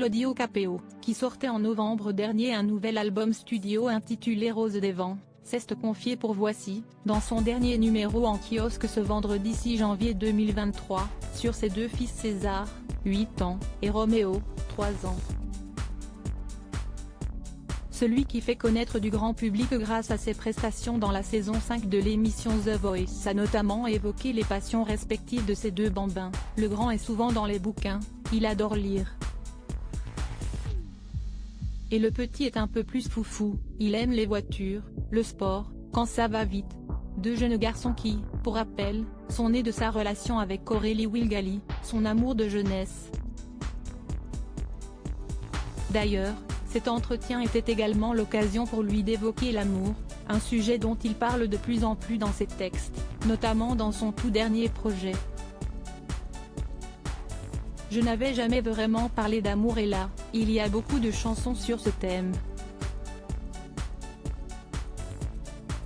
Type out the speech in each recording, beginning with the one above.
Claudio Capéo, qui sortait en novembre dernier un nouvel album studio intitulé Rose des Vents, s'est confié pour Voici, dans son dernier numéro en kiosque ce vendredi 6 janvier 2023, sur ses deux fils César, 8 ans, et Roméo, 3 ans. Celui qui fait connaître du grand public grâce à ses prestations dans la saison 5 de l'émission The Voice a notamment évoqué les passions respectives de ses deux bambins. Le grand est souvent dans les bouquins, il adore lire. Et le petit est un peu plus foufou, il aime les voitures, le sport, quand ça va vite. Deux jeunes garçons qui, pour rappel, sont nés de sa relation avec Aurélie Wilgali, son amour de jeunesse. D'ailleurs, cet entretien était également l'occasion pour lui d'évoquer l'amour, un sujet dont il parle de plus en plus dans ses textes, notamment dans son tout dernier projet. Je n'avais jamais vraiment parlé d'amour et là, il y a beaucoup de chansons sur ce thème.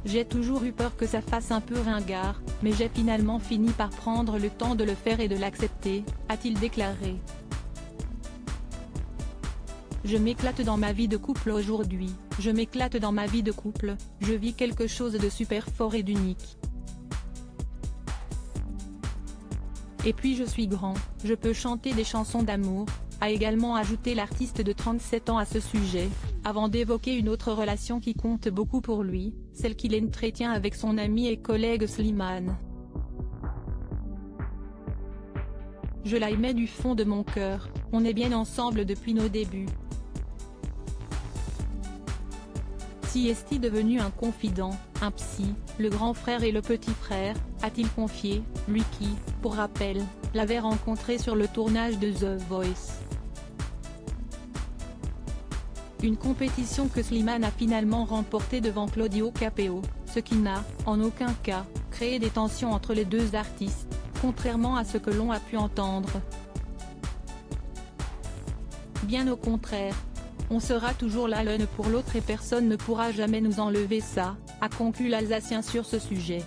J'ai toujours eu peur que ça fasse un peu ringard, mais j'ai finalement fini par prendre le temps de le faire et de l'accepter, a-t-il déclaré. Je m'éclate dans ma vie de couple aujourd'hui, je m'éclate dans ma vie de couple, je vis quelque chose de super fort et d'unique. Et puis je suis grand, je peux chanter des chansons d'amour, a également ajouté l'artiste de 37 ans à ce sujet, avant d'évoquer une autre relation qui compte beaucoup pour lui, celle qu'il entretient avec son ami et collègue Slimane. Je l'aimais du fond de mon cœur, on est bien ensemble depuis nos débuts. Si est-il devenu un confident, un psy, le grand frère et le petit frère, a-t-il confié, lui qui, pour rappel, l'avait rencontré sur le tournage de The Voice. Une compétition que Slimane a finalement remportée devant Claudio Capéo, ce qui n'a, en aucun cas, créé des tensions entre les deux artistes, contrairement à ce que l'on a pu entendre. Bien au contraire. On sera toujours là l'un pour l'autre et personne ne pourra jamais nous enlever ça, a conclu l'Alsacien sur ce sujet.